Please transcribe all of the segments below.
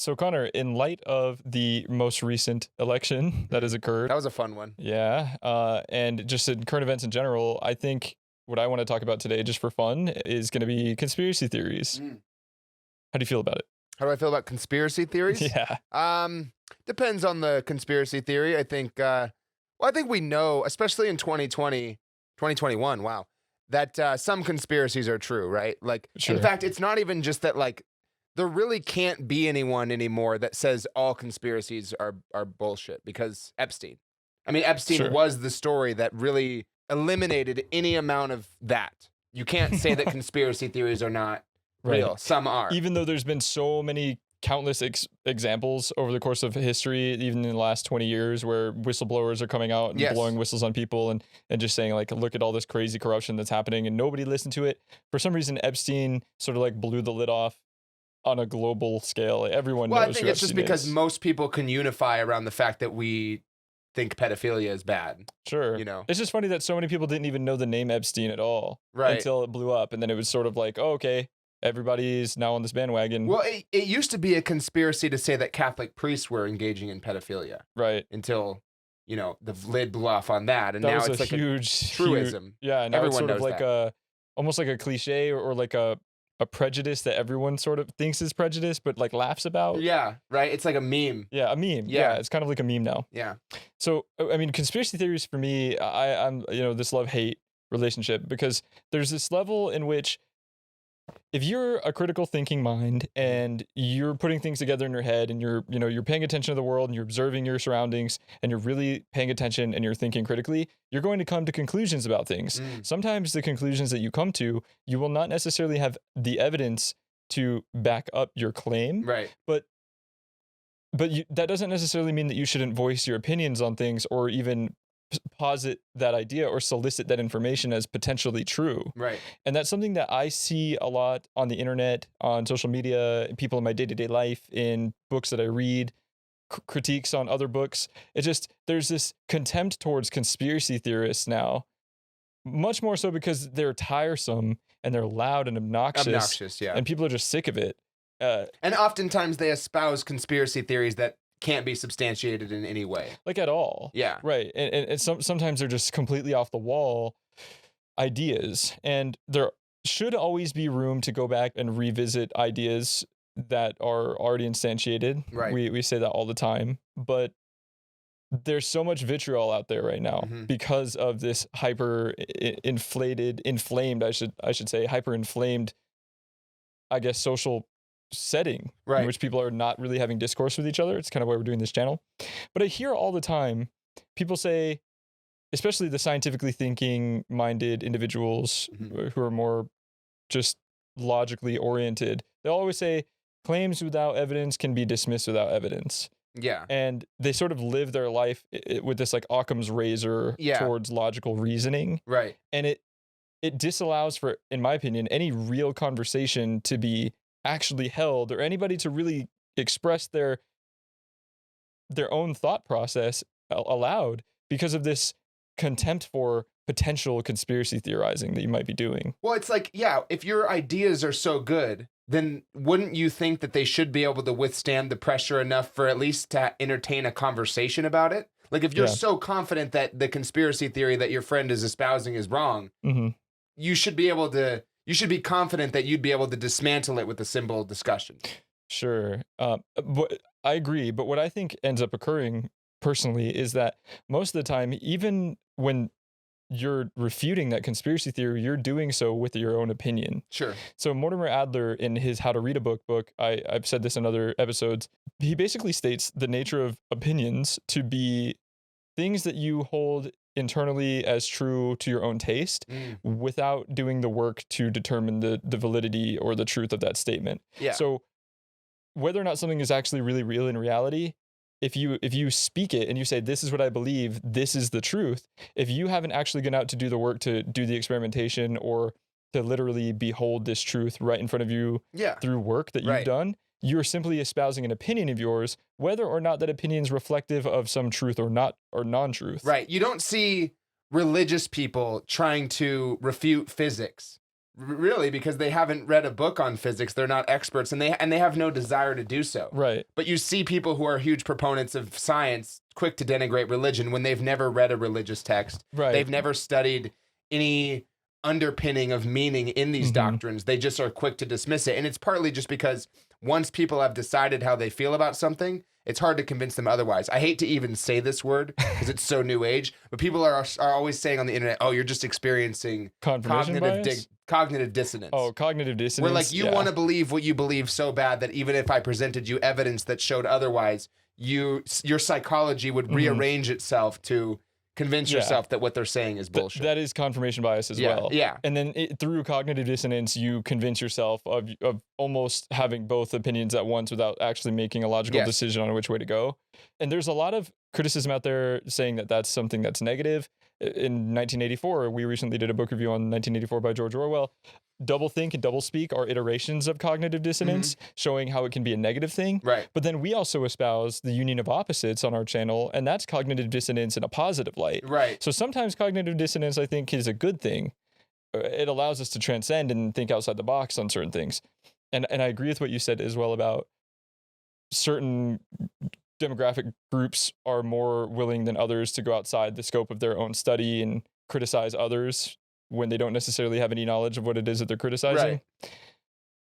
So Connor, in light of the most recent election that has occurred, That was a fun one. yeah, and just in current events in general, I think what I want to talk about today, just for fun, is going to be conspiracy theories. How do you feel about it? How do I feel about conspiracy theories? Yeah. Depends on the conspiracy theory. I think, I think we know, especially in 2021, wow, that some conspiracies are true, right? Like, Sure. in fact, it's not even just that, like, there really can't be anyone anymore that says all conspiracies are bullshit because Epstein. I mean, Epstein Sure. was the story that really eliminated any amount of that. You can't say that conspiracy theories are not real. Right. Some are. Even though there's been so many countless examples over the course of history, even in the last 20 years, where whistleblowers are coming out and Yes. blowing whistles on people and just saying, like, look at all this crazy corruption that's happening, and nobody listened to it. For some reason, Epstein sort of like blew the lid off on a global scale. Like, everyone knows Well, I think who it's just Epstein because is. most people can unify around the fact that we think pedophilia is bad. Sure. You know. It's just funny that so many people didn't even know the name Epstein at all Right. until it blew up, and then it was sort of like, oh, okay, everybody's now on this bandwagon. Well, it used to be a conspiracy to say that Catholic priests were engaging in pedophilia Right. until, you know, the lid blew off on that, and That now was it's a like huge truism. Yeah, now it's Everyone sort of knows like that. almost like a cliche or like a prejudice that everyone sort of thinks is prejudice, but like laughs about. Yeah, right. It's like a meme. Yeah, a meme. Yeah. Yeah, it's kind of like a meme now. Yeah. So, I mean, conspiracy theories for me, I'm this love-hate relationship, because there's this level in which if you're a critical thinking mind and you're putting things together in your head and you're paying attention to the world and you're observing your surroundings and you're really paying attention and you're thinking critically, you're going to come to conclusions about things. Sometimes the conclusions that you come to, you will not necessarily have the evidence to back up your claim. Right. But that doesn't necessarily mean that you shouldn't voice your opinions on things or even posit that idea or solicit that information as potentially true. Right. And that's something that I see a lot on the internet, on social media, people in my day-to-day life, in books that I read, critiques on other books. There's this contempt towards conspiracy theorists now, much more so because they're tiresome and they're loud and obnoxious. Yeah. And people are just sick of it. And oftentimes they espouse conspiracy theories that can't be substantiated in any way. Like at all. Yeah. Right. And sometimes they're just completely off the wall ideas. And there should always be room to go back and revisit ideas that are already instantiated. Right. We say that all the time. But there's so much vitriol out there right now because of this hyper-inflamed, I guess, social setting in which people are not really having discourse with each other. It's kind of why we're doing this channel. But I hear all the time people say, especially the scientifically thinking minded individuals who are more just logically oriented, they'll always say claims without evidence can be dismissed without evidence. Yeah. And they sort of live their life with this like Occam's razor towards logical reasoning. Right. And it disallows for, in my opinion, any real conversation to be actually held or anybody to really express their own thought process aloud because of this contempt for potential conspiracy theorizing that you might be doing. Well, it's like, yeah, if your ideas are so good, then wouldn't you think that they should be able to withstand the pressure enough for at least to entertain a conversation about it? Like, if you're so confident that the conspiracy theory that your friend is espousing is wrong, you should be confident that you'd be able to dismantle it with a simple discussion. Sure. But I agree. But what I think ends up occurring personally is that most of the time, even when you're refuting that conspiracy theory, you're doing so with your own opinion. Sure. So Mortimer Adler, in his How to Read a Book, I've said this in other episodes, he basically states the nature of opinions to be things that you hold internally as true to your own taste without doing the work to determine the validity or the truth of that statement. Yeah. So whether or not something is actually really real in reality, if you speak it and you say, this is what I believe, this is the truth, if you haven't actually gone out to do the work to do the experimentation or to literally behold this truth right in front of you through work that you've done, you're simply espousing an opinion of yours, whether or not that opinion is reflective of some truth or not, or non-truth. Right. You don't see religious people trying to refute physics Really, because they haven't read a book on physics. They're not experts, and they have no desire to do so. Right. But you see people who are huge proponents of science quick to denigrate religion when they've never read a religious text. Right. They've never studied any underpinning of meaning in these doctrines. They just are quick to dismiss it. And it's partly just because once people have decided how they feel about something, it's hard to convince them otherwise. I hate to even say this word because it's so new age, but people are always saying on the internet, "Oh, you're just experiencing cognitive dissonance." Oh, cognitive dissonance. Where like you want to believe what you believe so bad that even if I presented you evidence that showed otherwise, your psychology would rearrange itself to convince yourself that what they're saying is bullshit. That is confirmation bias as well. Yeah. And then through cognitive dissonance, you convince yourself of almost having both opinions at once without actually making a logical decision on which way to go. And there's a lot of criticism out there saying that that's something that's negative. In 1984, we recently did a book review on 1984 by George Orwell. Doublethink and doublespeak are iterations of cognitive dissonance, showing how it can be a negative thing. Right. But then we also espouse the union of opposites on our channel, and that's cognitive dissonance in a positive light. Right. So sometimes cognitive dissonance, I think, is a good thing. It allows us to transcend and think outside the box on certain things. And I agree with what you said as well about certain demographic groups are more willing than others to go outside the scope of their own study and criticize others when they don't necessarily have any knowledge of what it is that they're criticizing. Right.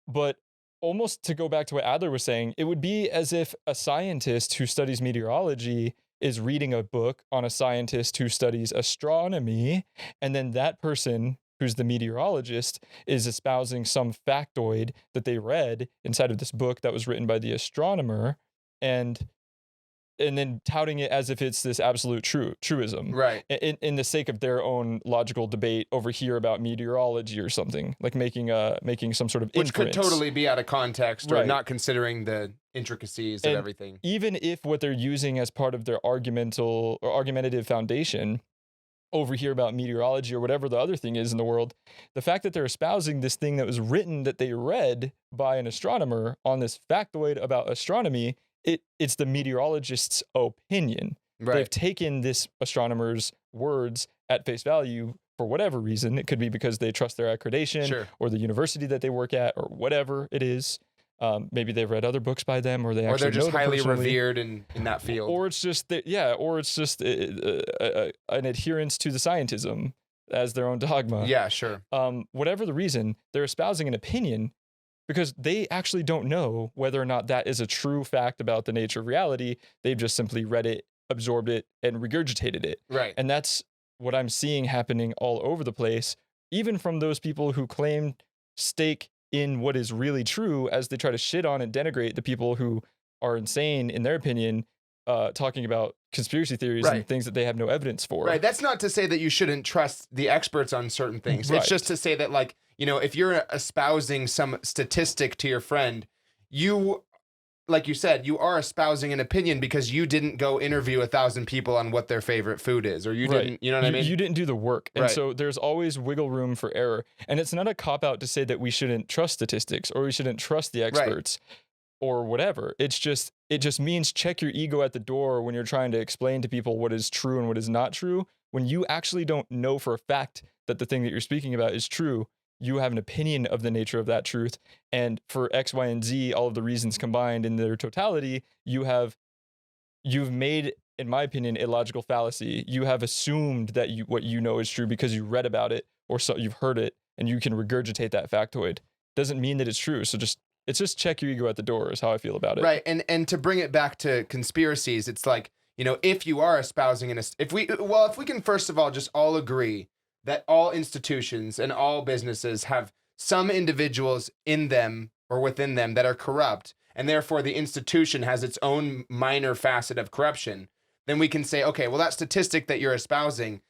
But almost to go back to what Adler was saying, it would be as if a scientist who studies meteorology is reading a book on a scientist who studies astronomy, and then that person who's the meteorologist is espousing some factoid that they read inside of this book that was written by the astronomer, and then touting it as if it's this absolute truism, right? In the sake of their own logical debate over here about meteorology or something, like making some sort of which inference. Could totally be out of context, or not considering the intricacies of everything. Even if what they're using as part of their argumentative foundation over here about meteorology or whatever the other thing is in the world, the fact that they're espousing this thing that was written that they read by an astronomer on this factoid about astronomy. It's the meteorologist's opinion. Right. They've taken this astronomer's words at face value for whatever reason. It could be because they trust their accreditation or the university that they work at or whatever it is. Maybe they've read other books by them, or they're just highly revered in that field. Or it's just an adherence to the scientism as their own dogma. Yeah, sure. Whatever the reason, they're espousing an opinion because they actually don't know whether or not that is a true fact about the nature of reality. They've just simply read it, absorbed it, and regurgitated it. Right. And that's what I'm seeing happening all over the place, even from those people who claim stake in what is really true as they try to shit on and denigrate the people who are insane, in their opinion, talking about conspiracy theories and things that they have no evidence for. Right. That's not to say that you shouldn't trust the experts on certain things. It's just to say that, like, you know, if you're espousing some statistic to your friend, you, like you said, you are espousing an opinion because you didn't go interview 1,000 people on what their favorite food is, or you didn't, you know what I mean? You didn't do the work. And so there's always wiggle room for error. And it's not a cop-out to say that we shouldn't trust statistics or we shouldn't trust the experts or whatever. It just means check your ego at the door when you're trying to explain to people what is true and what is not true. When you actually don't know for a fact that the thing that you're speaking about is true, you have an opinion of the nature of that truth. And for X, Y, and Z, all of the reasons combined in their totality, you've made, in my opinion, a logical fallacy. You have assumed that what you know is true because you read about it or so you've heard it, and you can regurgitate that factoid. Doesn't mean that it's true. So it's just check your ego at the door is how I feel about it. Right. And to bring it back to conspiracies, it's like, you know, if you are espousing if we can first of all just all agree that all institutions and all businesses have some individuals in them or within them that are corrupt, and therefore the institution has its own minor facet of corruption, then we can say, okay, well, that statistic that you're espousing,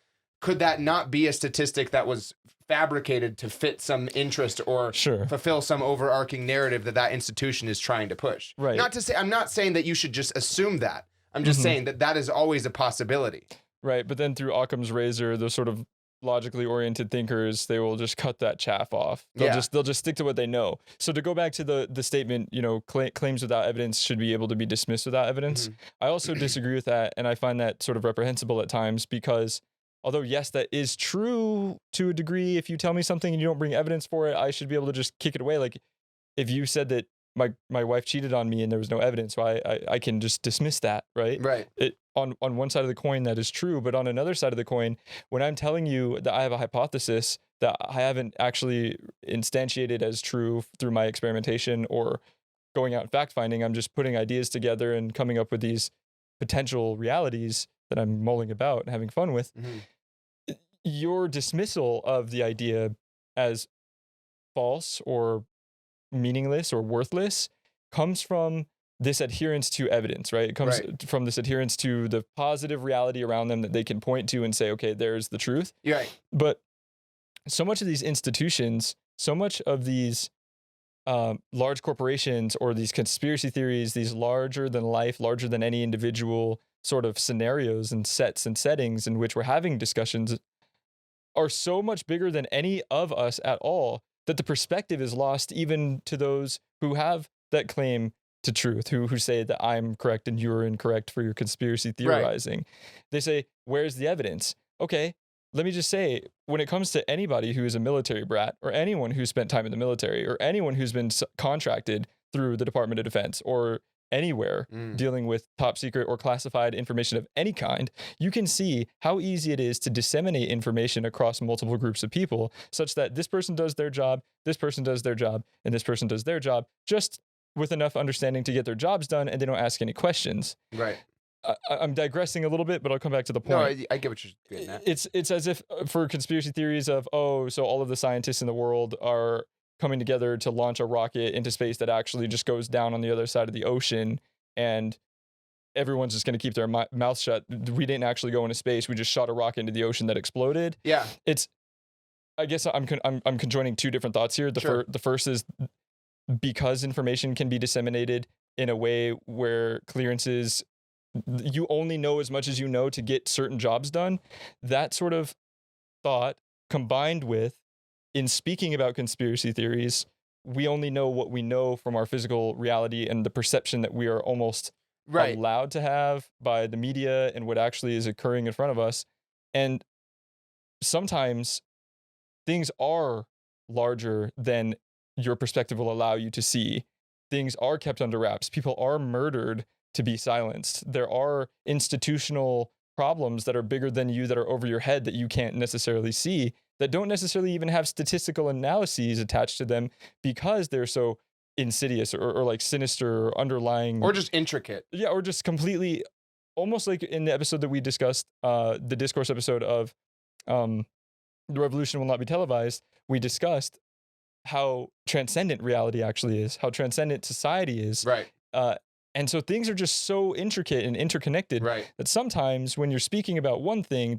could that not be a statistic that was fabricated to fit some interest or fulfill some overarching narrative that institution is trying to push? Right. I'm not saying that you should just assume that. I'm just saying that is always a possibility. Right. But then through Occam's razor, the sort of logically oriented thinkers, they will just cut that chaff off. They'll just stick to what they know. So to go back to the statement, you know, claims without evidence should be able to be dismissed without evidence. I also disagree with that, and I find that sort of reprehensible at times because although yes, that is true to a degree. If you tell me something and you don't bring evidence for it, I should be able to just kick it away. Like if you said that my wife cheated on me and there was no evidence, so I can just dismiss that, right? Right. It on one side of the coin that is true, but on another side of the coin, when I'm telling you that I have a hypothesis that I haven't actually instantiated as true through my experimentation or going out and fact finding, I'm just putting ideas together and coming up with these potential realities that I'm mulling about and having fun with. Your dismissal of the idea as false or meaningless or worthless comes from this adherence to evidence, right? It comes from this adherence to the positive reality around them that they can point to and say, okay, there's the truth. Right. But so much of these institutions, so much of these large corporations or these conspiracy theories, these larger than life, larger than any individual sort of scenarios and sets and settings in which we're having discussions are so much bigger than any of us at all that the perspective is lost even to those who have that claim to truth, who say that I'm correct and you're incorrect for your conspiracy theorizing. Right. They say, where's the evidence? Okay, let me just say, when it comes to anybody who is a military brat or anyone who spent time in the military or anyone who's been contracted through the Department of Defense or anywhere dealing with top secret or classified information of any kind, you can see how easy it is to disseminate information across multiple groups of people such that this person does their job, this person does their job, and this person does their job just with enough understanding to get their jobs done and they don't ask any questions. Right. I'm digressing a little bit, but I'll come back to the point. No, I get what you're getting at. It's as if for conspiracy theories of, oh, so all of the scientists in the world are coming together to launch a rocket into space that actually just goes down on the other side of the ocean and everyone's just going to keep their mouth shut. We didn't actually go into space. We just shot a rocket into the ocean that exploded. Yeah. I guess I'm conjoining two different thoughts here. The first is because information can be disseminated in a way where clearances, you only know as much as you know to get certain jobs done. That sort of thought combined with, in speaking about conspiracy theories, we only know what we know from our physical reality and the perception that we are almost allowed to have by the media and what actually is occurring in front of us. And sometimes things are larger than your perspective will allow you to see. Things are kept under wraps. People are murdered to be silenced. There are institutional problems that are bigger than you, that are over your head, that you can't necessarily see, that don't necessarily even have statistical analyses attached to them because they're so insidious or like sinister or underlying. Or just intricate. Yeah, or just completely, almost like in the episode that we discussed, the discourse episode of The Revolution Will Not Be Televised, we discussed how transcendent reality actually is, how transcendent society is. Right. And so things are just so intricate and interconnected that sometimes when you're speaking about one thing,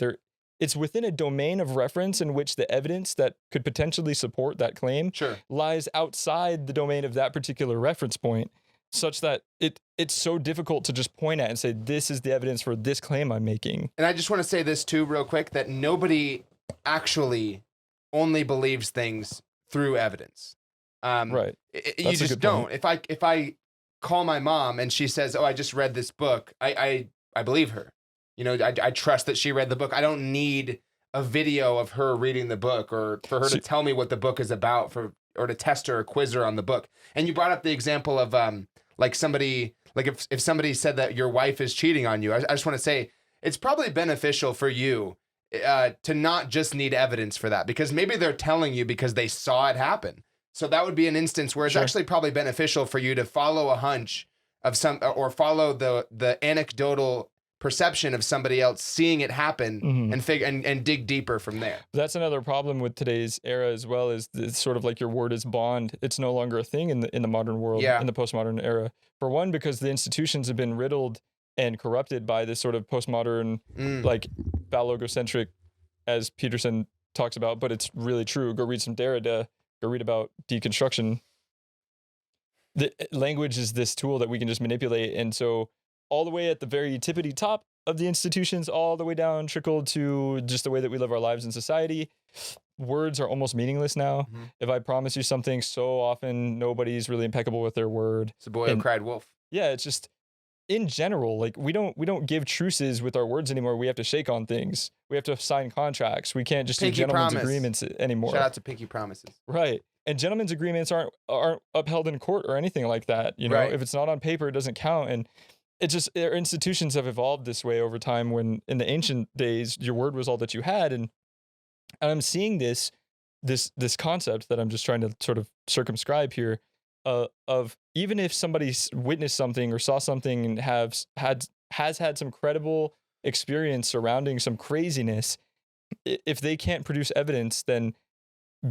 it's within a domain of reference in which the evidence that could potentially support that claim lies outside the domain of that particular reference point, such that it's so difficult to just point at and say, this is the evidence for this claim I'm making. And I just want to say this too, real quick, that nobody actually only believes things through evidence. Right. You just don't. Point. If I call my mom and she says, oh, I just read this book, I believe her. You know, I trust that she read the book. I don't need a video of her reading the book or for her to tell me what the book is about or to test her or quiz her on the book. And you brought up the example of like somebody, like if somebody said that your wife is cheating on you, I just want to say it's probably beneficial for you to not just need evidence for that, because maybe they're telling you because they saw it happen. So that would be an instance where it's actually probably beneficial for you to follow a hunch of or follow the anecdotal perception of somebody else seeing it happen and dig deeper from there. That's another problem with today's era as well, is it's sort of like your word is bond. It's no longer a thing in the modern world, in the postmodern era. For one, because the institutions have been riddled and corrupted by this sort of postmodern, like phallogocentric, as Peterson talks about, but it's really true. Go read some Derrida, go read about deconstruction. The language is this tool that we can just manipulate. And so all the way at the very tippity top of the institutions, all the way down, trickled to just the way that we live our lives in society. Words are almost meaningless now. If I promise you something, so often nobody's really impeccable with their word. It's a boy who cried wolf. Yeah, it's just, in general, like we don't give truces with our words anymore. We have to shake on things. We have to sign contracts. We can't just do Pinky gentlemen's promise. agreements anymore. Shout out to pinky promises. Right. And gentlemen's agreements aren't upheld in court or anything like that. You know, Right. if it's not on paper, it doesn't count. And it just, our institutions have evolved this way over time, when in the ancient days, your word was all that you had. And I'm seeing this concept that I'm just trying to sort of circumscribe here, of even if somebody witnessed something or saw something and has had some credible experience surrounding some craziness, if they can't produce evidence, then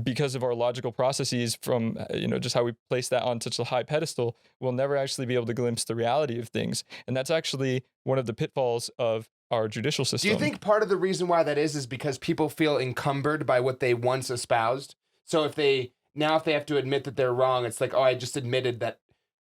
because of our logical processes from just how we place that on such a high pedestal, we'll never actually be able to glimpse the reality of things. And that's actually one of the pitfalls of our judicial system. Do you think part of the reason why that is because people feel encumbered by what they once espoused? So if they have to admit that they're wrong, it's like, oh, I just admitted that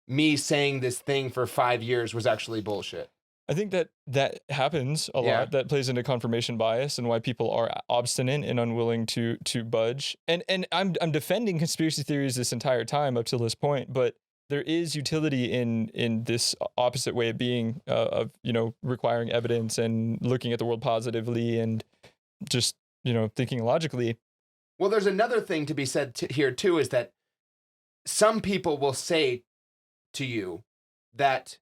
me saying this thing for 5 years was actually bullshit. I think that happens a lot. That plays into confirmation bias and why people are obstinate and unwilling to budge. And I'm defending conspiracy theories this entire time up to this point, but there is utility in this opposite way of being, of requiring evidence and looking at the world positively and just thinking logically. Well, there's another thing to be said here too, is that some people will say to you that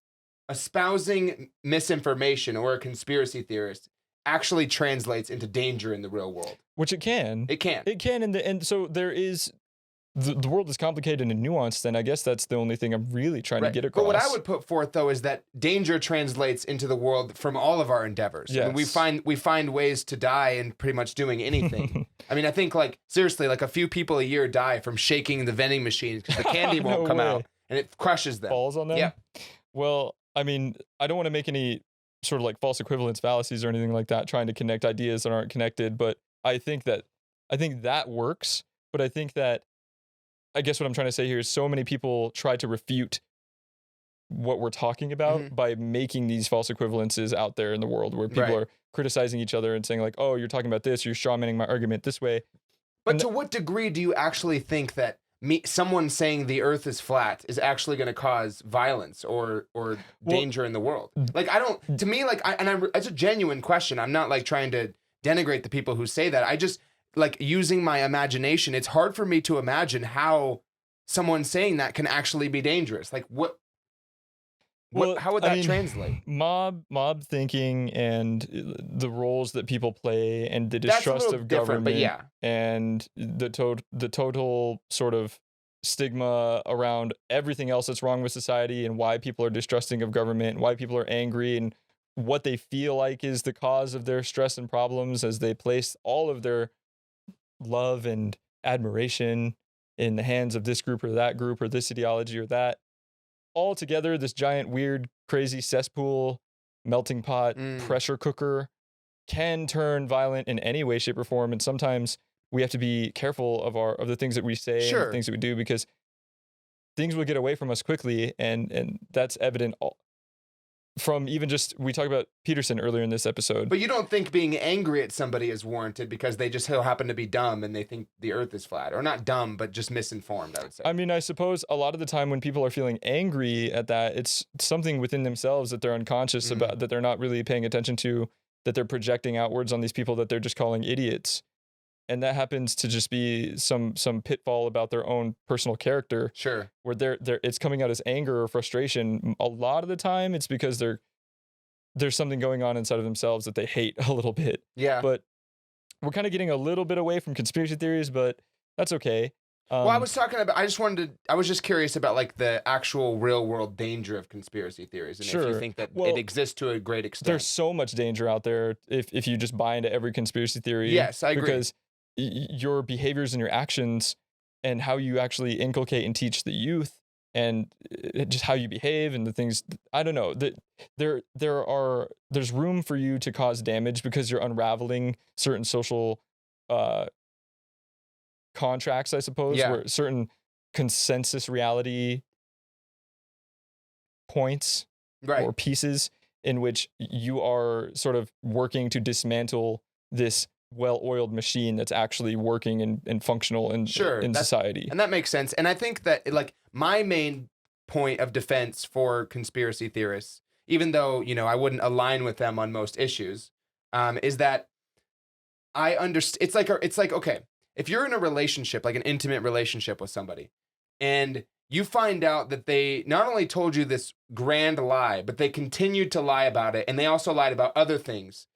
espousing misinformation or a conspiracy theorist actually translates into danger in the real world. Which it can. It can. It can, and so there is. The world is complicated and nuanced, and I guess that's the only thing I'm really trying to get across. But what I would put forth, though, is that danger translates into the world from all of our endeavors. Yes. I mean, we find ways to die in pretty much doing anything. I mean, I think, seriously, a few people a year die from shaking the vending machines because the candy won't come out, and it crushes them. Falls on them? Yeah. Well, I mean, I don't want to make any sort of false equivalence fallacies or anything like that, trying to connect ideas that aren't connected, but I think that works, but I guess what I'm trying to say here is so many people try to refute what we're talking about by making these false equivalences out there in the world, where people are criticizing each other and saying oh, you're talking about this, you're strawmanning my argument this way. But to what degree do you actually think that someone saying the earth is flat is actually going to cause violence or danger in the world? It's a genuine question. I'm not trying to denigrate the people who say that. I just, using my imagination, it's hard for me to imagine how someone saying that can actually be dangerous. How would that translate? Mob thinking and the roles that people play and the distrust of government, and the total sort of stigma around everything else that's wrong with society and why people are distrusting of government, why people are angry, and what they feel like is the cause of their stress and problems as they place all of their love and admiration in the hands of this group or that group or this ideology or that. All together, this giant, weird, crazy cesspool, melting pot, pressure cooker can turn violent in any way, shape, or form. And sometimes we have to be careful of the things that we say and the things that we do, because things will get away from us quickly, and that's evident from even just, we talked about Peterson earlier in this episode. But you don't think being angry at somebody is warranted because they just happen to be dumb and they think the earth is flat, or not dumb, but just misinformed, I would say. I mean, I suppose a lot of the time when people are feeling angry at that, it's something within themselves that they're unconscious about, that they're not really paying attention to, that they're projecting outwards on these people that they're just calling idiots. And that happens to just be some pitfall about their own personal character. Sure. Where it's coming out as anger or frustration. A lot of the time it's because there's something going on inside of themselves that they hate a little bit. Yeah. But we're kind of getting a little bit away from conspiracy theories, but that's okay. Well, I was just curious about the actual real world danger of conspiracy theories, and if you think that it exists to a great extent. There's so much danger out there if you just buy into every conspiracy theory. Yes, I agree. Because your behaviors and your actions and how you actually inculcate and teach the youth and just how you behave and the things, I don't know, that there's room for you to cause damage because you're unraveling certain social contracts, I suppose, where certain consensus reality points or pieces in which you are sort of working to dismantle this well-oiled machine that's actually working and functional in society. And that makes sense. And I think that my main point of defense for conspiracy theorists, even though, I wouldn't align with them on most issues, is that I understand. It's like, okay, if you're in a relationship, like an intimate relationship with somebody, and you find out that they not only told you this grand lie, but they continued to lie about it, and they also lied about other things.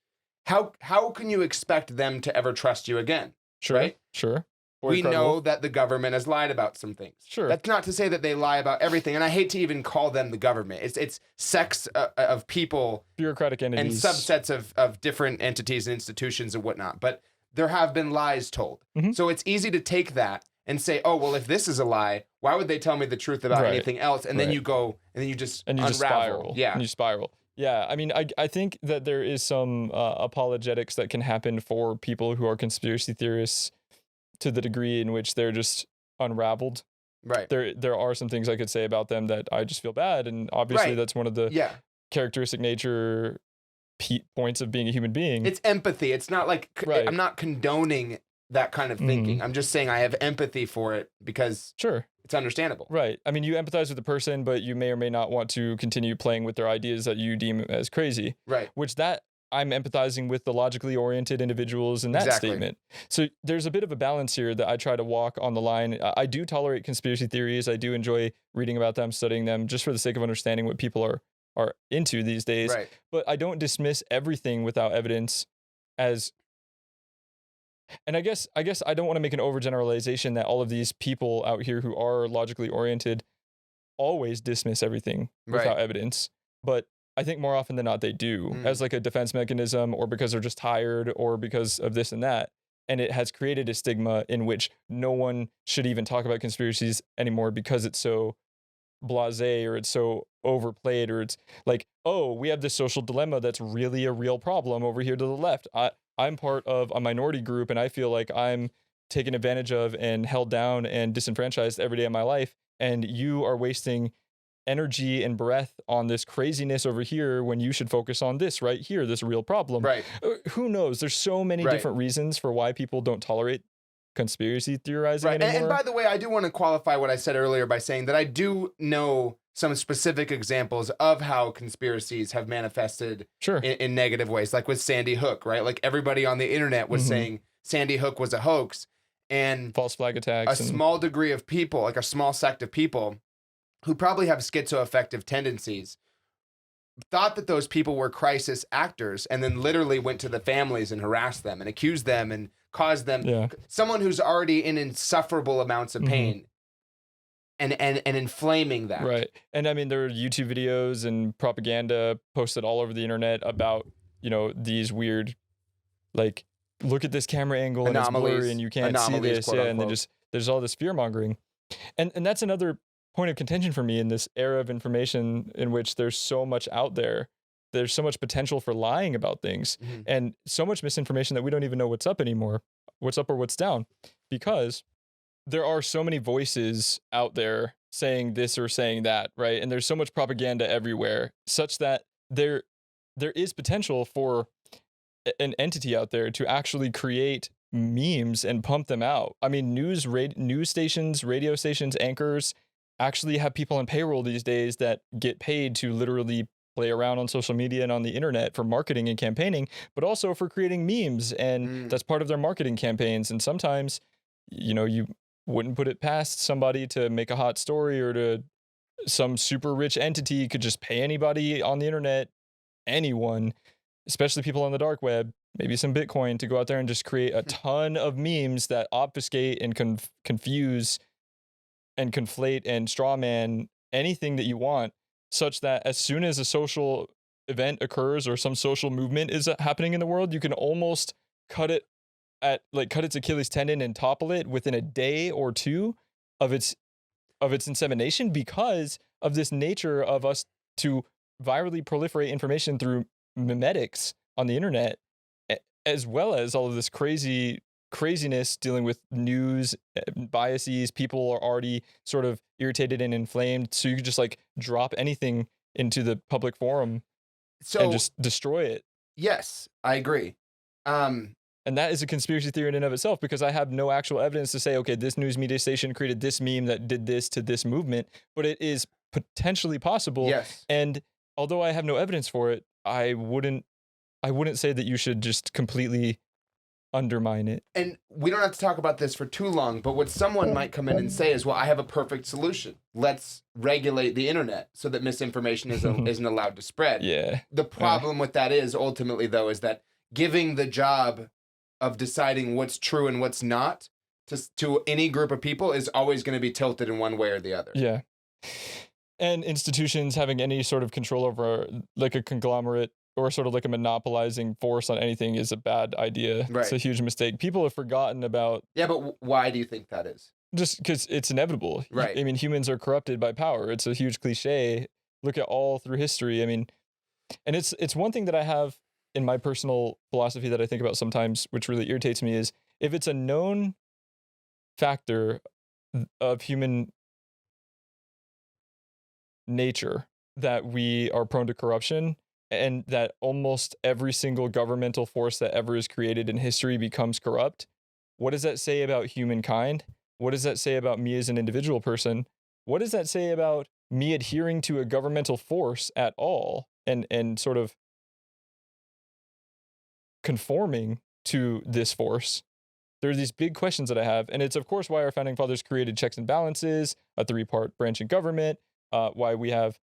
How can you expect them to ever trust you again? Sure. Right? Sure. We know that the government has lied about some things. Sure. That's not to say that they lie about everything, and I hate to even call them the government. It's sects of people, bureaucratic entities, and subsets of different entities and institutions and whatnot. But there have been lies told. Mm-hmm. So it's easy to take that and say, oh, well, if this is a lie, why would they tell me the truth about anything else? And then you go, and then you just unravel. Spiral. Yeah. And you spiral. Yeah. I mean, I think that there is some apologetics that can happen for people who are conspiracy theorists to the degree in which they're just unraveled. Right. There are some things I could say about them that I just feel bad. And obviously that's one of the characteristic nature points of being a human being. It's empathy. It's not like I'm not condoning that kind of thinking. I'm just saying I have empathy for it because it's understandable. Right. I mean, you empathize with the person, but you may or may not want to continue playing with their ideas that you deem as crazy. Right. Which I'm empathizing with the logically oriented individuals in that statement. So there's a bit of a balance here that I try to walk on the line. I do tolerate conspiracy theories. I do enjoy reading about them, studying them, just for the sake of understanding what people are into these days. Right. But I don't dismiss everything without evidence as... And I guess I don't want to make an overgeneralization that all of these people out here who are logically oriented always dismiss everything without evidence. But I think more often than not they do, as like a defense mechanism, or because they're just tired, or because of this and that. And it has created a stigma in which no one should even talk about conspiracies anymore because it's so blasé, or it's so overplayed, or it's like, oh, we have this social dilemma that's really a real problem over here to the left. I'm part of a minority group, and I feel like I'm taken advantage of and held down and disenfranchised every day of my life. And you are wasting energy and breath on this craziness over here when you should focus on this right here, this real problem. Right. Who knows? There's so many different reasons for why people don't tolerate conspiracy theorizing anymore. And by the way, I do want to qualify what I said earlier by saying that I do know some specific examples of how conspiracies have manifested in negative ways, like with Sandy Hook, right? Like everybody on the internet was saying Sandy Hook was a hoax, and false flag attacks. A small degree of people, like a small sect of people who probably have schizoaffective tendencies, thought that those people were crisis actors, and then literally went to the families and harassed them and accused them and caused them, someone who's already in insufferable amounts of pain, and inflaming that. Right. And I mean, there are YouTube videos and propaganda posted all over the internet about, these weird, like, look at this camera angle and it's blurry and you can't see this. Yeah. And then there's all this fear mongering. And that's another point of contention for me in this era of information in which there's so much out there. There's so much potential for lying about things and so much misinformation that we don't even know what's up anymore, what's up or what's down, because there are so many voices out there saying this or saying that, right? And there's so much propaganda everywhere, such that there is potential for an entity out there to actually create memes and pump them out. I mean, news stations, radio stations, anchors actually have people on payroll these days that get paid to literally play around on social media and on the internet for marketing and campaigning, but also for creating memes. And that's part of their marketing campaigns. And sometimes, you wouldn't put it past somebody to make a hot story, or to some super rich entity could just pay anybody on the internet, anyone, especially people on the dark web, maybe some Bitcoin, to go out there and just create a ton of memes that obfuscate and confuse and conflate and strawman anything that you want, such that as soon as a social event occurs or some social movement is happening in the world, you can almost cut its Achilles tendon and topple it within a day or two of its insemination, because of this nature of us to virally proliferate information through memetics on the internet, as well as all of this craziness dealing with news biases. People are already sort of irritated and inflamed, so you could just like drop anything into the public forum and just destroy it. Yes, I agree. And that is a conspiracy theory in and of itself, because I have no actual evidence to say, okay, this news media station created this meme that did this to this movement, but it is potentially possible. Yes. And although I have no evidence for it, I wouldn't say that you should just completely undermine it. And we don't have to talk about this for too long, but what someone might come in and say is, well, I have a perfect solution. Let's regulate the internet so that misinformation isn't allowed to spread. Yeah. The problem with that is ultimately, though, is that giving the job of deciding what's true and what's not to any group of people is always going to be tilted in one way or the other. Yeah. And institutions having any sort of control over like a conglomerate or sort of like a monopolizing force on anything is a bad idea. Right. It's a huge mistake. People have forgotten about... Yeah, but why do you think that is? Just because it's inevitable. Right. I mean, humans are corrupted by power. It's a huge cliche. Look at all through history. I mean, and it's one thing that I have in my personal philosophy that I think about sometimes, which really irritates me, is if it's a known factor of human nature that we are prone to corruption, and that almost every single governmental force that ever is created in history becomes corrupt, what does that say about humankind? What does that say about me as an individual person? What does that say about me adhering to a governmental force at all and sort of conforming to this force? There are these big questions that I have, and it's of course why our founding fathers created checks and balances, a 3-part branch in government, why we have,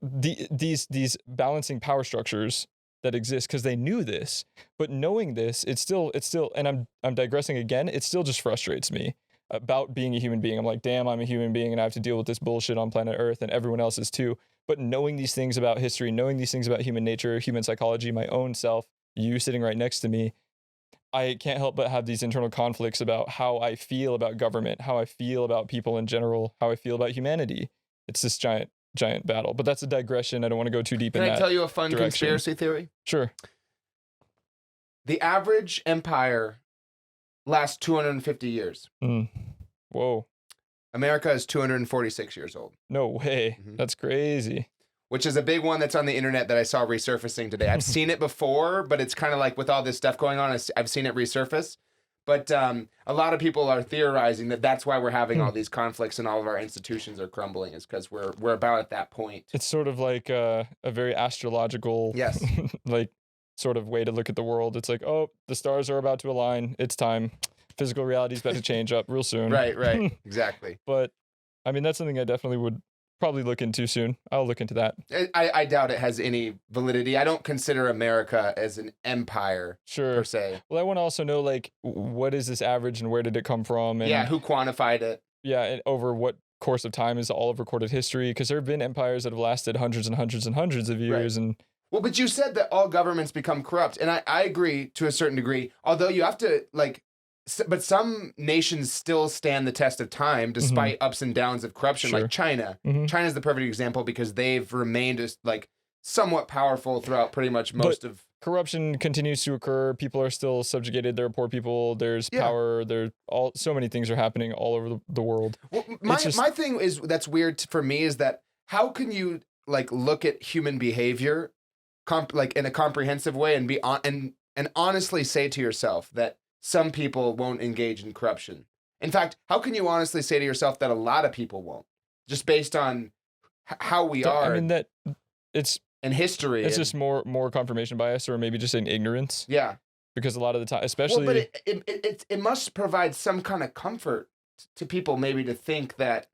these balancing power structures that exist, because they knew this. But knowing this, it's still, and I'm digressing again, it still just frustrates me about being a human being. I'm like, damn, I'm a human being and I have to deal with this bullshit on planet Earth, and everyone else is too. But knowing these things about history, knowing these things about human nature, human psychology, my own self, you sitting right next to me, I can't help but have these internal conflicts about how I feel about government, how I feel about people in general, how I feel about humanity. It's this giant battle. But that's a digression. I don't want to go too deep in that. Can I tell you a fun direction. Conspiracy theory? Sure. The average empire lasts 250 years. Whoa. America is 246 years old. No way. That's crazy. Which is a big one that's on the internet that I saw resurfacing today. I've seen it before, but it's kind of like with all this stuff going on, I've seen it resurface. But a lot of people are theorizing that that's why we're having all these conflicts and all of our institutions are crumbling, is because we're about at that point. It's sort of like a very astrological, yes, like sort of way to look at the world. It's like, oh, the stars are about to align. It's time. Physical reality is about to change up real soon. Right, exactly. But I mean, that's something I definitely would probably look into soon. I'll look into that. I doubt it has any validity. I don't consider America as an empire, per se. Well, I want to also know, like, what is this average and where did it come from? And yeah, who quantified it? Yeah, and over what course of time is all of recorded history? Because there have been empires that have lasted hundreds and hundreds and hundreds of years. Right. And well, but you said that all governments become corrupt, and I agree to a certain degree, although you have to, like, but some nations still stand the test of time despite ups and downs of corruption, like China. China's the perfect example because they've remained like somewhat powerful throughout pretty much most of... Corruption continues to occur. People are still subjugated. There are poor people. There's power. So many things are happening all over the world. Well, my thing is that's weird for me is that how can you like look at human behavior like in a comprehensive way and be and honestly say to yourself that some people won't engage in corruption? In fact, how can you honestly say to yourself that a lot of people won't, just based on how we are? I mean, that it's in history. It's just more confirmation bias, or maybe just in ignorance. Yeah, because a lot of the time, especially, well, but it must provide some kind of comfort to people, maybe to think that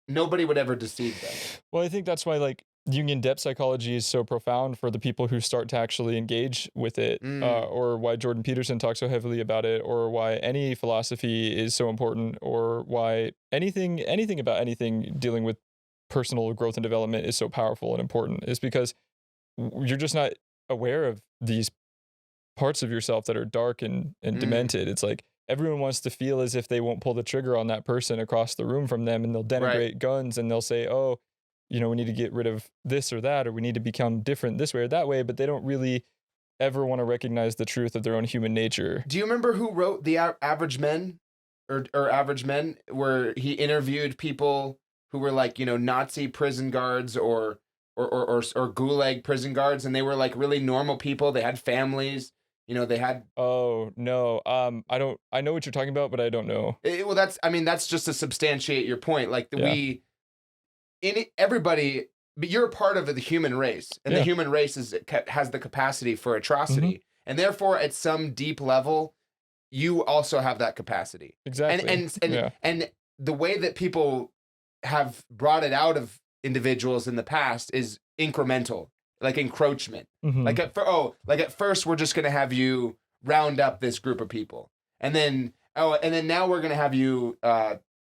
nobody would ever deceive them. Well, I think that's why like Jungian depth psychology is so profound for the people who start to actually engage with it, or why Jordan Peterson talks so heavily about it, or why any philosophy is so important, or why anything about anything dealing with personal growth and development is so powerful and important, is because you're just not aware of these parts of yourself that are dark and demented. It's like everyone wants to feel as if they won't pull the trigger on that person across the room from them, and they'll denigrate guns, and they'll say, oh, we need to get rid of this or that, or we need to become different this way or that way, but they don't really ever want to recognize the truth of their own human nature. Do you remember who wrote The Average Men, or Average Men, where he interviewed people who were like, Nazi prison guards or Gulag prison guards, and they were like really normal people. They had families, You know, they had. Oh no. I know what you're talking about, but I don't know. Well, that's just to substantiate your point. Like Yeah. everybody, but you're a part of the human race, and the Yeah. human race has the capacity for atrocity, and therefore, at some deep level, you also have that capacity. Exactly. And the way that people have brought it out of individuals in the past is incremental, like encroachment. Mhm. Like at first we're just gonna have you round up this group of people, and then now we're gonna have you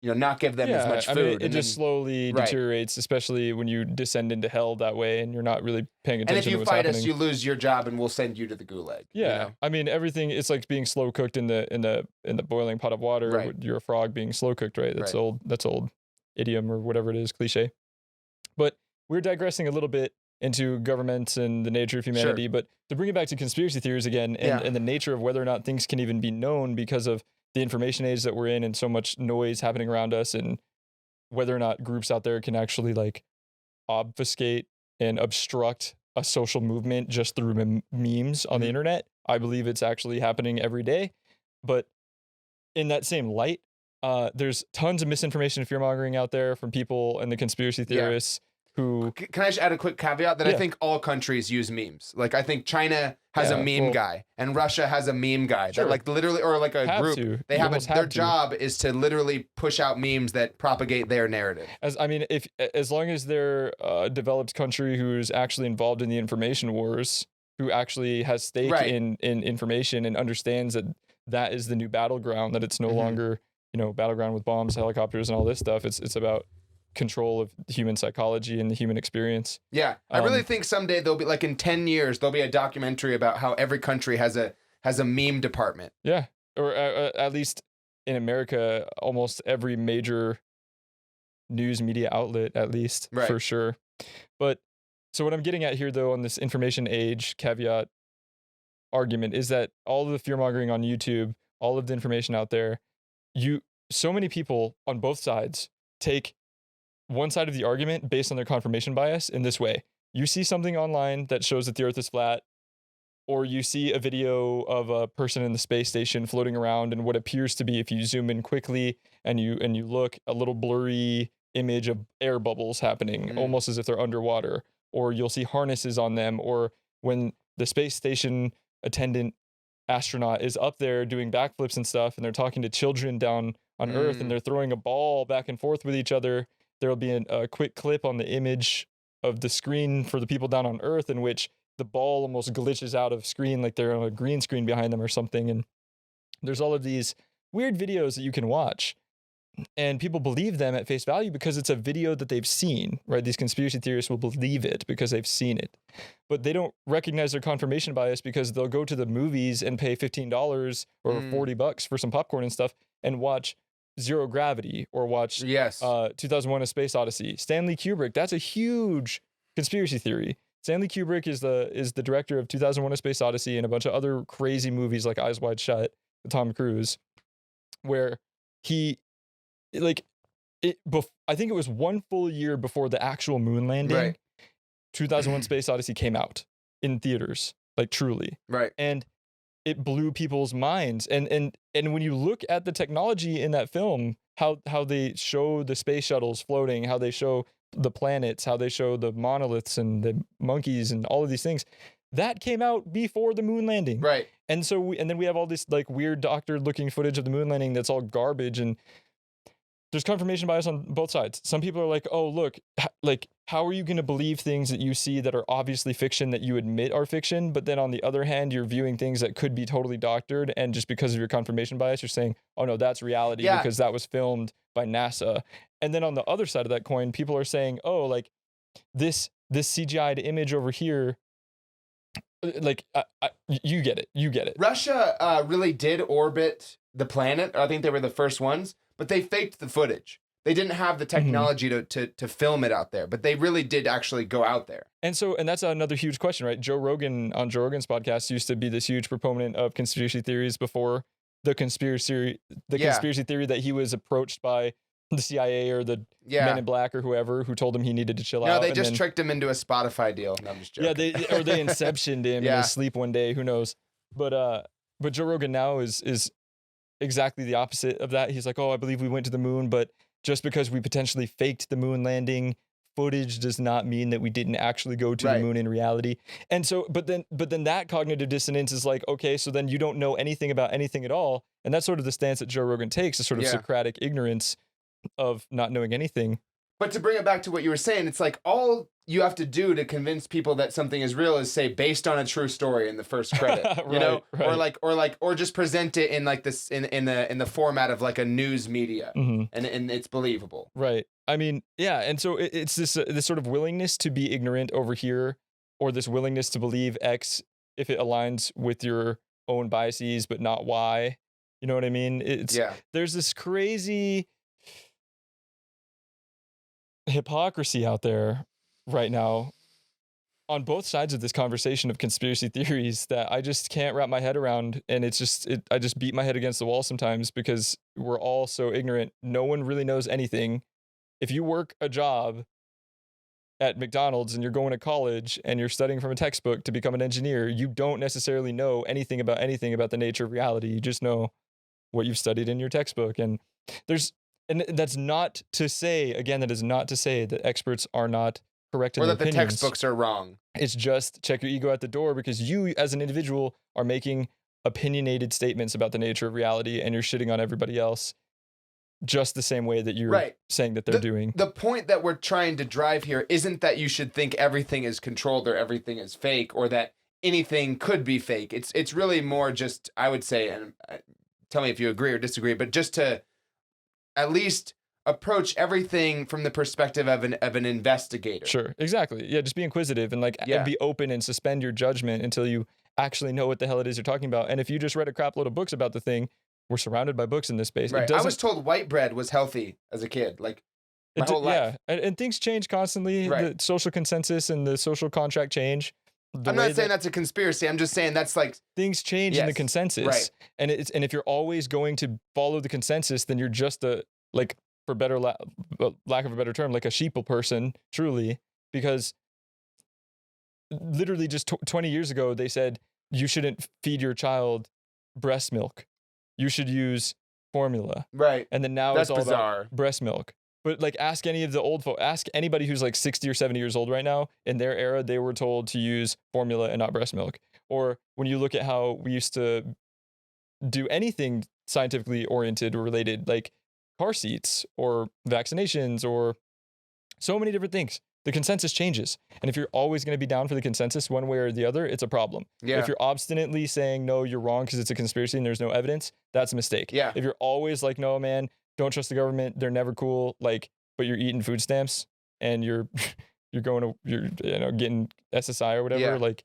not give them as much food. I mean, it and just slowly Right. deteriorates, especially when you descend into hell that way and you're not really paying and attention if to you what's fight happening. us, you lose your job, and we'll send you to the gulag. you Yeah, know? I mean everything. It's like being slow cooked in the boiling pot of water. Right. You're a frog being slow cooked, right? That's Right. old. That's old idiom or whatever it is, cliche. But we're digressing a little bit into government and the nature of humanity. But to bring it back to conspiracy theories again, and the nature of whether or not things can even be known because of the information age that we're in and so much noise happening around us, and whether or not groups out there can actually like obfuscate and obstruct a social movement just through memes on the internet. I believe it's actually happening every day. But in that same light, there's tons of misinformation and fear mongering out there from people and the conspiracy theorists who. Can I just add a quick caveat that I think all countries use memes? Like I think China has a meme guy, and Russia has a meme guy that like literally, or like a group. They have their job is to literally push out memes that propagate their narrative. As long as they're a developed country who's actually involved in the information wars, who actually has stake in information and understands that is the new battleground, that it's no longer battleground with bombs, helicopters, and all this stuff. It's about control of human psychology and the human experience. Yeah, I really think someday there'll be, like in 10 years, there'll be a documentary about how every country has a meme department. Yeah, or at least in America, almost every major news media outlet, at least, for sure. But so what I'm getting at here, though, on this information age caveat argument is that all of the fear mongering on YouTube, all of the information out there, so many people on both sides take one side of the argument based on their confirmation bias in this way. You see something online that shows that the earth is flat, or you see a video of a person in the space station floating around in what appears to be, if you zoom in quickly and you look, a little blurry image of air bubbles happening, almost as if they're underwater, or you'll see harnesses on them, or when the space station attendant astronaut is up there doing backflips and stuff, and they're talking to children down on Earth, and they're throwing a ball back and forth with each other. There'll be a quick clip on the image of the screen for the people down on Earth in which the ball almost glitches out of screen, like they're on a green screen behind them or something. And there's all of these weird videos that you can watch, and people believe them at face value because it's a video that they've seen, right? These conspiracy theorists will believe it because they've seen it, but they don't recognize their confirmation bias because they'll go to the movies and pay $15 or $40 for some popcorn and stuff and watch Zero Gravity or watch 2001: A Space Odyssey. Stanley Kubrick, that's a huge conspiracy theory. Stanley Kubrick is the director of 2001: A Space Odyssey and a bunch of other crazy movies like Eyes Wide Shut with Tom Cruise, where I think it was one full year before the actual moon landing, 2001: Space Odyssey came out in theaters, like truly. Right. And it blew people's minds. And when you look at the technology in that film, how they show the space shuttles floating, how they show the planets, how they show the monoliths and the monkeys and all of these things, that came out before the moon landing. Right. And so then we have all this like weird doctored looking footage of the moon landing that's all garbage, and there's confirmation bias on both sides. Some people are like, oh, look, like, how are you going to believe things that you see that are obviously fiction that you admit are fiction? But then on the other hand, you're viewing things that could be totally doctored. And just because of your confirmation bias, you're saying, oh, no, that's reality because that was filmed by NASA. And then on the other side of that coin, people are saying, oh, like this CGI'd image over here, like, you get it. You get it. Russia really did orbit the planet. I think they were the first ones. But they faked the footage. They didn't have the technology to film it out there, but they really did actually go out there. And that's another huge question, right? Joe Rogan on Joe Rogan's podcast used to be this huge proponent of conspiracy theories before the conspiracy theory that he was approached by the CIA or the Men in Black or whoever who told him he needed to chill out. No, they just tricked him into a Spotify deal. No, I'm just joking. Yeah, they inceptioned him in his sleep one day. Who knows? But Joe Rogan now is exactly the opposite of that. He's like, oh, I believe we went to the moon, but just because we potentially faked the moon landing footage does not mean that we didn't actually go to the moon in reality. And so, but then that cognitive dissonance is like, okay, so then you don't know anything about anything at all. And that's sort of the stance that Joe Rogan takes, a sort of Socratic ignorance of not knowing anything. But to bring it back to what you were saying, it's like all you have to do to convince people that something is real is say based on a true story in the first credit, you know, or just present it in like this in the format of like a news media, and it's believable. Right. I mean, yeah, and so it's this sort of willingness to be ignorant over here, or this willingness to believe X if it aligns with your own biases, but not Y. You know what I mean? There's this crazy hypocrisy out there right now on both sides of this conversation of conspiracy theories that I just can't wrap my head around, and I just beat my head against the wall sometimes because we're all so ignorant. No one really knows anything. If you work a job at McDonald's and you're going to college and you're studying from a textbook to become an engineer, you don't necessarily know anything about the nature of reality. You just know what you've studied in your textbook. And that's not to say, again, that is not to say that experts are not correct in their opinions. Or that the textbooks are wrong. It's just check your ego at the door, because you as an individual are making opinionated statements about the nature of reality, and you're shitting on everybody else just the same way that you're saying that they're doing. The point that we're trying to drive here isn't that you should think everything is controlled or everything is fake or that anything could be fake. It's really more just, I would say, and tell me if you agree or disagree, but just to at least approach everything from the perspective of an investigator. Sure, exactly. Yeah, just be inquisitive and and be open and suspend your judgment until you actually know what the hell it is you're talking about. And if you just read a crap load of books about the thing, we're surrounded by books in this space. Right. I was told white bread was healthy as a kid, like my whole life. Yeah, and things change constantly. The social consensus and the social contract change. I'm not saying that's a conspiracy. I'm just saying that's like things change in the consensus. Right. And if you're always going to follow the consensus, then you're just for better lack of a better term, like a sheeple person, truly, because literally just 20 years ago they said you shouldn't feed your child breast milk. You should use formula. Right. And then now it's all about breast milk. But ask any of the old folks, ask anybody who's 60 or 70 years old right now. In their era, they were told to use formula and not breast milk. Or when you look at how we used to do anything scientifically oriented or related, like car seats or vaccinations or so many different things, the consensus changes. And if you're always going to be down for the consensus one way or the other, it's a problem. Yeah. If you're obstinately saying, no, you're wrong because it's a conspiracy and there's no evidence, that's a mistake. Yeah. If you're always like, no, man, don't trust the government, they're never cool, but you're eating food stamps and you're getting SSI or whatever,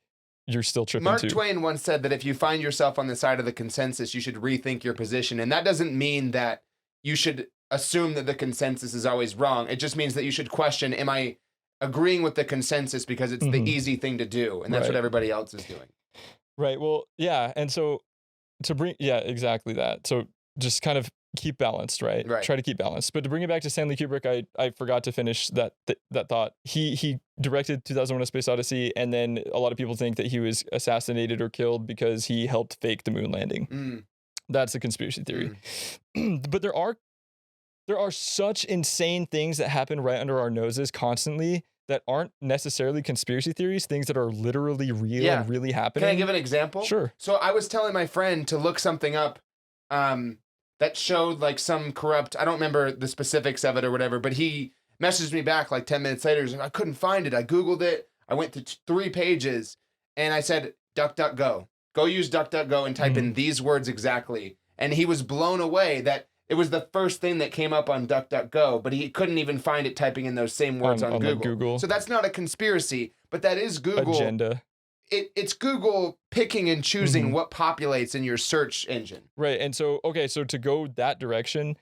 you're still tripping Mark too. Twain once said that if you find yourself on the side of the consensus, you should rethink your position. And that doesn't mean that you should assume that the consensus is always wrong. It just means that you should question, am I agreeing with the consensus because it's the easy thing to do, and that's what everybody else is doing. Right. Well, yeah. And so exactly that. So just kind of keep balanced, right? Try to keep balanced. But to bring it back to Stanley Kubrick, I forgot to finish that thought. He directed 2001: A Space Odyssey, and then a lot of people think that he was assassinated or killed because he helped fake the moon landing. That's a conspiracy theory. But there are such insane things that happen right under our noses constantly that aren't necessarily conspiracy theories, things that are literally real and really happening. Can I give an example? Sure. So I was telling my friend to look something up that showed some corrupt, I don't remember the specifics of it or whatever, but he messaged me back 10 minutes later and I couldn't find it. I Googled it. I went to 3 pages and I said, DuckDuckGo. Go use DuckDuckGo and type in these words exactly. And he was blown away that it was the first thing that came up on DuckDuckGo, but he couldn't even find it typing in those same words on Google. So that's not a conspiracy, but that is Google. Agenda. It's Google picking and choosing what populates in your search engine. Right. And so, so to go that direction,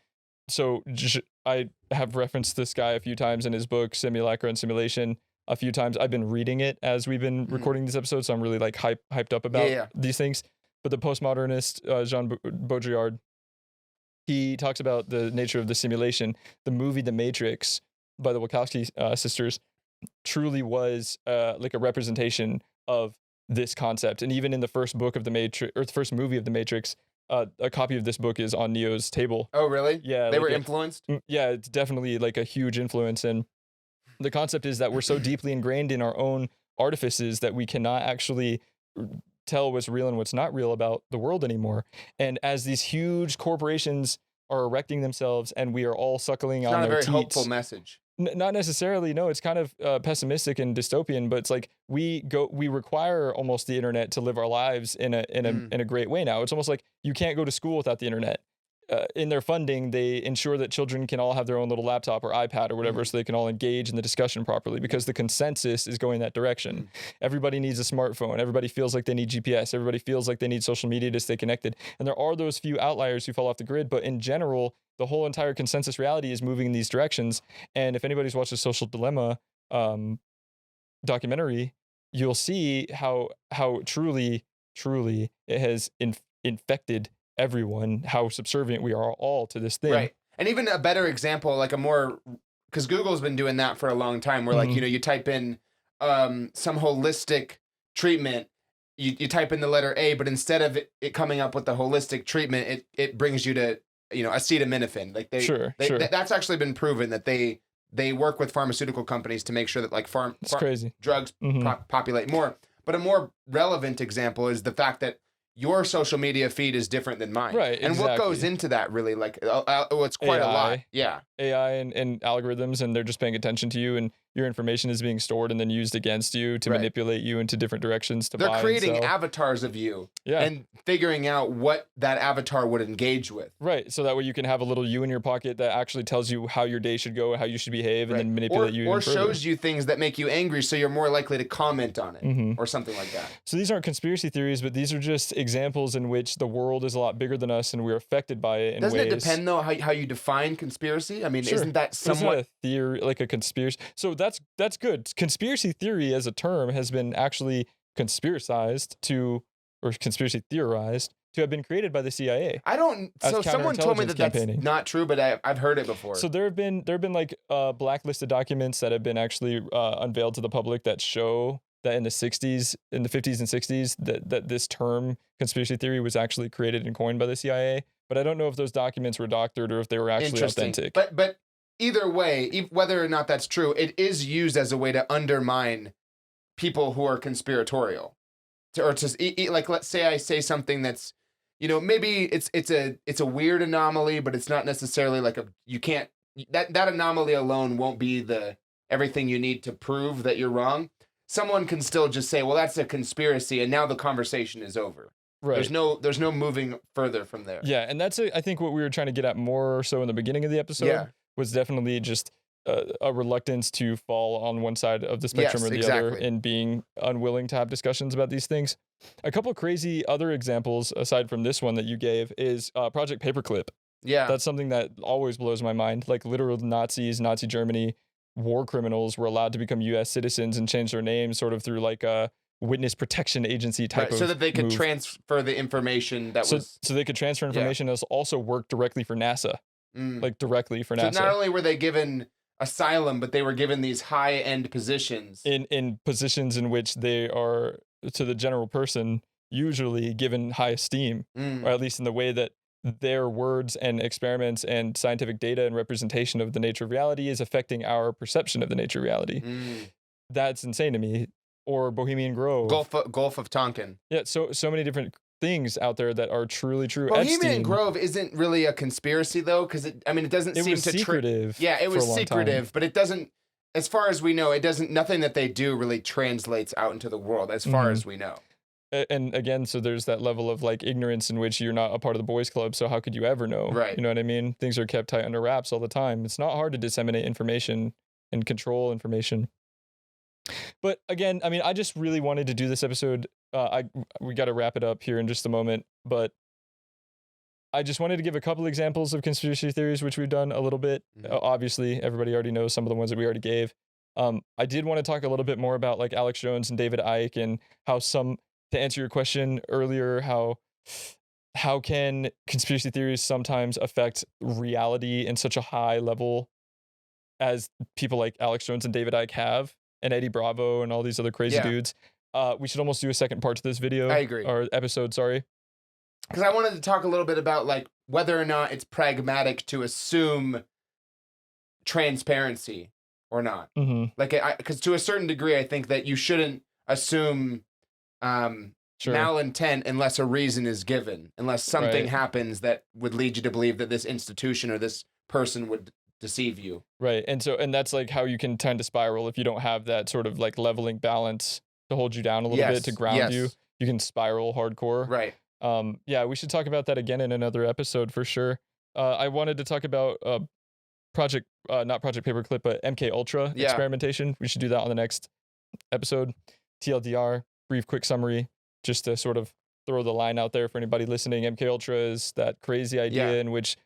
I have referenced this guy a few times in his book, Simulacra and Simulation, a few times. I've been reading it as we've been recording this episode, so I'm really hyped up about these things. But the postmodernist, Jean Baudrillard, he talks about the nature of the simulation. The movie The Matrix by the Wachowski sisters truly was a representation of this concept. And even in the first book of the Matrix, or the first movie of the Matrix, a copy of this book is on Neo's table. Oh, really? Yeah, They like were influenced? yeah, it's definitely like a huge influence. And the concept is that we're so deeply ingrained in our own artifices that we cannot actually tell what's real and what's not real about the world anymore. And as these huge corporations are erecting themselves and we are all suckling It's on not a their very teats, hopeful message. not necessarily, no, it's kind of pessimistic and dystopian, but it's like we require almost the internet to live our lives in a great way now. It's almost like you can't go to school without the internet. In their funding, they ensure that children can all have their own little laptop or iPad or whatever, so they can all engage in the discussion properly, because the consensus is going that direction. Everybody needs a smartphone. Everybody feels like they need GPS. Everybody feels like they need social media to stay connected. And there are those few outliers who fall off the grid, but in general, the whole entire consensus reality is moving in these directions. And if anybody's watched the Social Dilemma documentary, you'll see how truly it has infected everyone, how subservient we are all to this thing. Right. And even a better example, like a more, because Google's been doing that for a long time, where like, you know, you type in some holistic treatment, you type in the letter A, but instead of it coming up with the holistic treatment, it brings you to, you know, acetaminophen. Like that's actually been proven that they work with pharmaceutical companies to make sure that like crazy drugs populate more. But a more relevant example is the fact that your social media feed is different than mine. Right. And what goes into that really? Like, it's quite a lot. Yeah. AI and algorithms, and they're just paying attention to you, and your information is being stored and then used against you to manipulate you into different directions to buy and sell. They're creating avatars of you and figuring out what that avatar would engage with. Right. So that way you can have a little you in your pocket that actually tells you how your day should go, how you should behave, and then manipulate you. Or shows you things that make you angry, so you're more likely to comment on it or something like that. So these aren't conspiracy theories, but these are just examples in which the world is a lot bigger than us and we're affected by it in ways. Doesn't it depend, though, how you define conspiracy? I mean, isn't that somewhat a theory, like a conspiracy? So that's good. Conspiracy theory as a term has been actually conspiracized or conspiracy theorized to have been created by the CIA. So someone told me that that's not true, but I've heard it before. So there have been like blacklisted documents that have been actually unveiled to the public that show that in the 50s and 60s that this term conspiracy theory was actually created and coined by the CIA. But I don't know if those documents were doctored or if they were actually authentic. But either way, whether or not that's true, it is used as a way to undermine people who are conspiratorial. Like, let's say I say something that's, you know, maybe it's a weird anomaly, but it's not necessarily like that anomaly alone won't be everything you need to prove that you're wrong. Someone can still just say, well, that's a conspiracy, and now the conversation is over. Right. There's no moving further from there. Yeah, and that's I think what we were trying to get at more so in the beginning of the episode was definitely just a reluctance to fall on one side of the spectrum or the other, and being unwilling to have discussions about these things. A couple crazy other examples aside from this one that you gave is Project Paperclip. Yeah, that's something that always blows my mind. Like literal Nazi Germany, war criminals were allowed to become U.S. citizens and change their names sort of through like a witness protection agency type of so that they could move. transfer the information so they could transfer information and also work directly for NASA. Like directly for NASA. So not only were they given asylum, but they were given these high-end positions. In positions in which they are, to the general person, usually given high esteem, or at least in the way that their words and experiments and scientific data and representation of the nature of reality is affecting our perception of the nature of reality. That's insane to me. Or Bohemian Grove. Gulf of Tonkin. Yeah, so many different things out there that are truly true. Bohemian Grove isn't really a conspiracy, though, because it doesn't seem to secretive. Yeah, it was secretive, but it doesn't, as far as we know, nothing that they do really translates out into the world, as far as we know. And again, so there's that level of like ignorance in which you're not a part of the boys club, so how could you ever know? Right. You know what I mean? Things are kept tight under wraps all the time. It's not hard to disseminate information and control information. But again, I mean, I just really wanted to do this episode. We got to wrap it up here in just a moment, but I just wanted to give a couple examples of conspiracy theories, which we've done a little bit. Obviously, everybody already knows some of the ones that we already gave. I did want to talk a little bit more about like Alex Jones and David Icke, and how to answer your question earlier, how can conspiracy theories sometimes affect reality in such a high level as people like Alex Jones and David Icke have, and Eddie Bravo and all these other crazy dudes. we should almost do a second part to this video. I agree. Or episode, sorry. Because I wanted to talk a little bit about like whether or not it's pragmatic to assume transparency or not. Mm-hmm. Like, because to a certain degree, I think that you shouldn't assume malintent unless a reason is given, unless something happens that would lead you to believe that this institution or this person would deceive you. Right. And that's like how you can tend to spiral if you don't have that sort of like leveling balance to hold you down a little bit, to ground you. You can spiral hardcore. Right. Yeah, we should talk about that again in another episode for sure. I wanted to talk about not Project Paperclip, but MK Ultra experimentation. We should do that on the next episode. TLDR, brief quick summary, just to sort of throw the line out there for anybody listening. MK Ultra is that crazy idea in which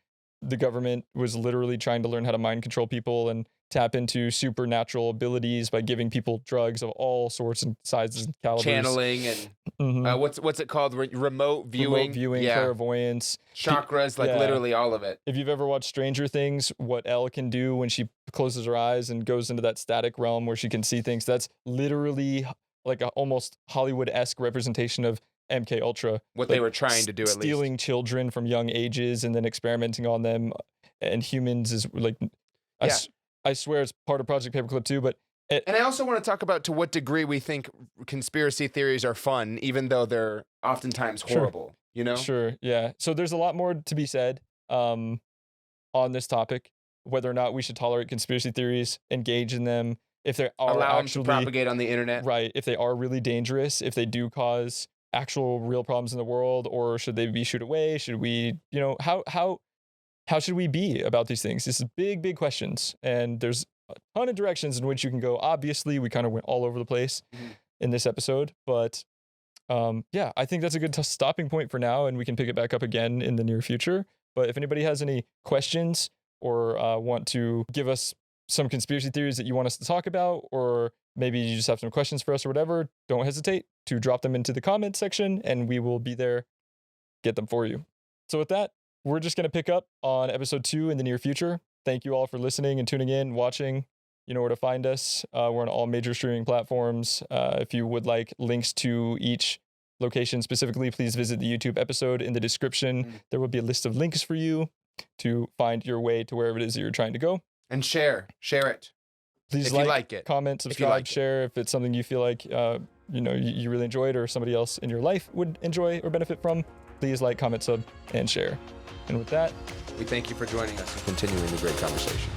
the government was literally trying to learn how to mind control people and tap into supernatural abilities by giving people drugs of all sorts and sizes and calibers. Channeling and what's it called? Remote viewing, clairvoyance, chakras, like literally all of it. If you've ever watched Stranger Things, what Elle can do when she closes her eyes and goes into that static realm where she can see things, that's literally like a almost Hollywood-esque representation of MK Ultra. What they were trying to do, at least. Stealing children from young ages and then experimenting on them and humans is like... I swear it's part of Project Paperclip too, but... And I also want to talk about to what degree we think conspiracy theories are fun, even though they're oftentimes horrible, you know? Sure, yeah. So there's a lot more to be said on this topic, whether or not we should tolerate conspiracy theories, engage in them, if they are allow actually... them to propagate on the internet. Right, if they are really dangerous, if they do cause actual real problems in the world, or should they be shooed away? Should we, you know, how should we be about these things? This is big questions, and there's a ton of directions in which you can go. Obviously, we kind of went all over the place in this episode, but yeah, I think that's a good stopping point for now, and we can pick it back up again in the near future. But if anybody has any questions or want to give us some conspiracy theories that you want us to talk about, or maybe you just have some questions for us or whatever, don't hesitate to drop them into the comment section, and we will be there, get them for you. So with that, we're just going to pick up on episode 2 in the near future. Thank you all for listening and tuning in, watching. You know where to find us. We're on all major streaming platforms. If you would like links to each location specifically, please visit the YouTube episode in the description. There will be a list of links for you to find your way to wherever it is that you're trying to go. And share it. Please if you like it. Comment, subscribe, share if it's something you feel like you really enjoyed or somebody else in your life would enjoy or benefit from. Please like, comment, sub, and share. And with that, we thank you for joining us and continuing the great conversation.